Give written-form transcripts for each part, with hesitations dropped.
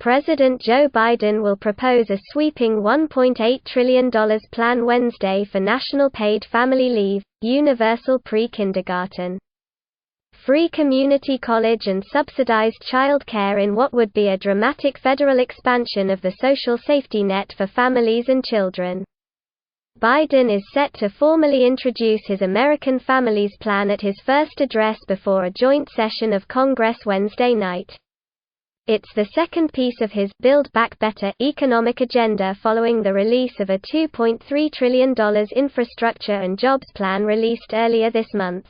President Joe Biden will propose a sweeping $1.8 trillion plan Wednesday for national paid family leave, universal pre-kindergarten, free community college and subsidized child care in what would be a dramatic federal expansion of the social safety net for families and children. Biden is set to formally introduce his American Families Plan at his first address before a joint session of Congress Wednesday night. It's the second piece of his Build Back Better economic agenda following the release of a $2.3 trillion infrastructure and jobs plan released earlier this month.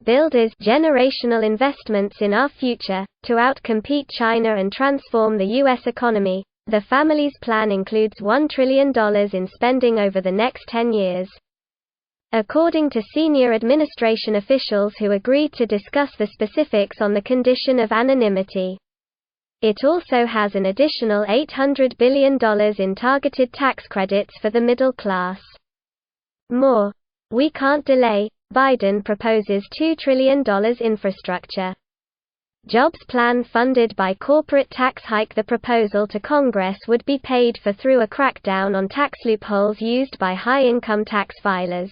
Build is generational investments in our future, to outcompete China and transform the U.S. economy. The Families Plan includes $1 trillion in spending over the next 10 years. According to senior administration officials who agreed to discuss the specifics on the condition of anonymity. It also has an additional $800 billion in targeted tax credits for the middle class. More. We can't delay. Biden proposes $2 trillion infrastructure jobs plan funded by corporate tax hike. The proposal to Congress would be paid for through a crackdown on tax loopholes used by high-income tax filers.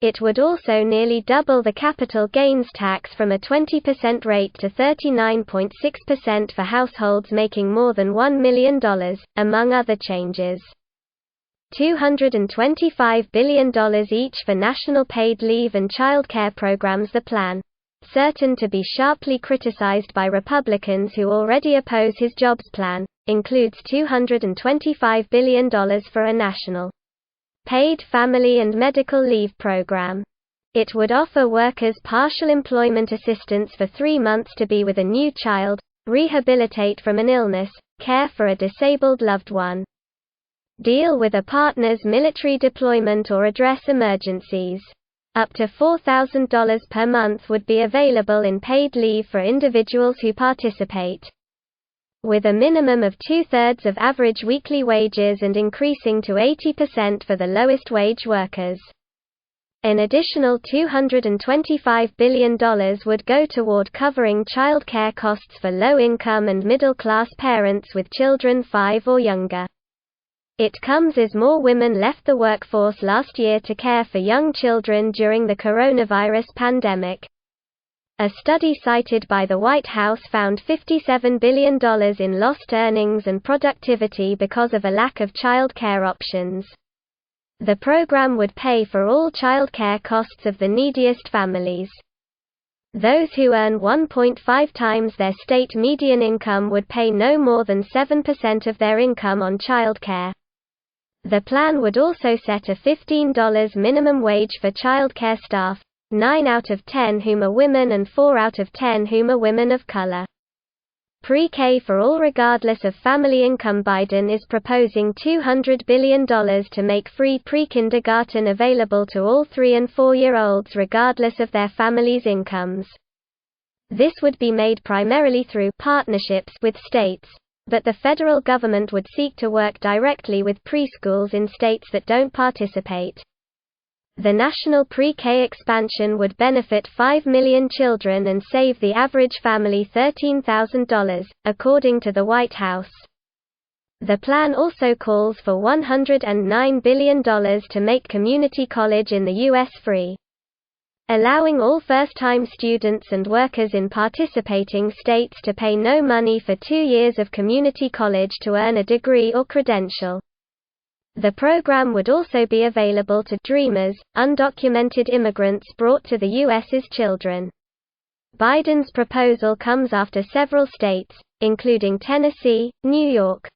It would also nearly double the capital gains tax from a 20% rate to 39.6% for households making more than $1 million, among other changes. $225 billion each for national paid leave and child care programs. The plan, certain to be sharply criticized by Republicans who already oppose his jobs plan, includes $225 billion for a national paid family and medical leave program. It would offer workers partial employment assistance for 3 months to be with a new child, rehabilitate from an illness, care for a disabled loved one, deal with a partner's military deployment or address emergencies. Up to $4,000 per month would be available in paid leave for individuals who participate, with a minimum of 2/3 of average weekly wages and increasing to 80% for the lowest wage workers. An additional $225 billion would go toward covering child care costs for low-income and middle-class parents with children 5 or younger. It comes as more women left the workforce last year to care for young children during the coronavirus pandemic. A study cited by the White House found $57 billion in lost earnings and productivity because of a lack of child care options. The program would pay for all child care costs of the neediest families. Those who earn 1.5 times their state median income would pay no more than 7% of their income on child care. The plan would also set a $15 minimum wage for child care staff, 9 out of 10 whom are women and 4 out of 10 whom are women of color. Pre-K for all regardless of family income. Biden is proposing $200 billion to make free pre-kindergarten available to all 3- and 4-year-olds regardless of their family's incomes. This would be made primarily through partnerships with states, but the federal government would seek to work directly with preschools in states that don't participate. The national pre-K expansion would benefit 5 million children and save the average family $13,000, according to the White House. The plan also calls for $109 billion to make community college in the U.S. free, allowing all first-time students and workers in participating states to pay no money for 2 years of community college to earn a degree or credential. The program would also be available to Dreamers, undocumented immigrants brought to the U.S. as children. Biden's proposal comes after several states, including Tennessee, New York,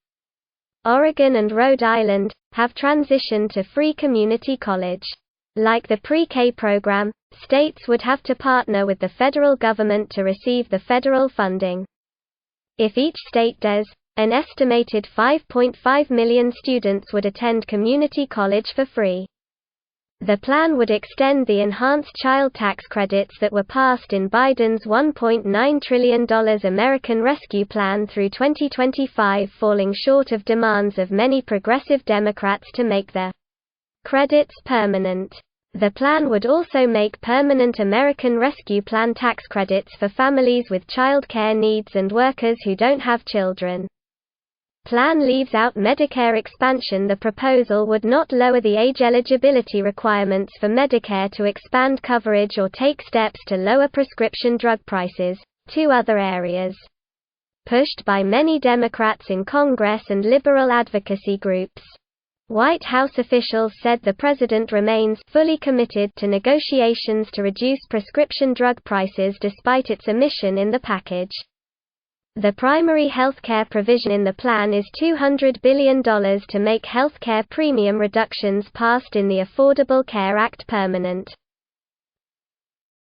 Oregon and Rhode Island, have transitioned to free community college. Like the pre-K program, states would have to partner with the federal government to receive the federal funding. If each state does, an estimated 5.5 million students would attend community college for free. The plan would extend the enhanced child tax credits that were passed in Biden's $1.9 trillion American Rescue Plan through 2025, falling short of demands of many progressive Democrats to make the credits permanent. The plan would also make permanent American Rescue Plan tax credits for families with child care needs and workers who don't have children. Plan leaves out Medicare expansion. The proposal would not lower the age eligibility requirements for Medicare to expand coverage or take steps to lower prescription drug prices, two other areas pushed by many Democrats in Congress and liberal advocacy groups. White House officials said the president remains fully committed to negotiations to reduce prescription drug prices despite its omission in the package. The primary health care provision in the plan is $200 billion to make health care premium reductions passed in the Affordable Care Act permanent.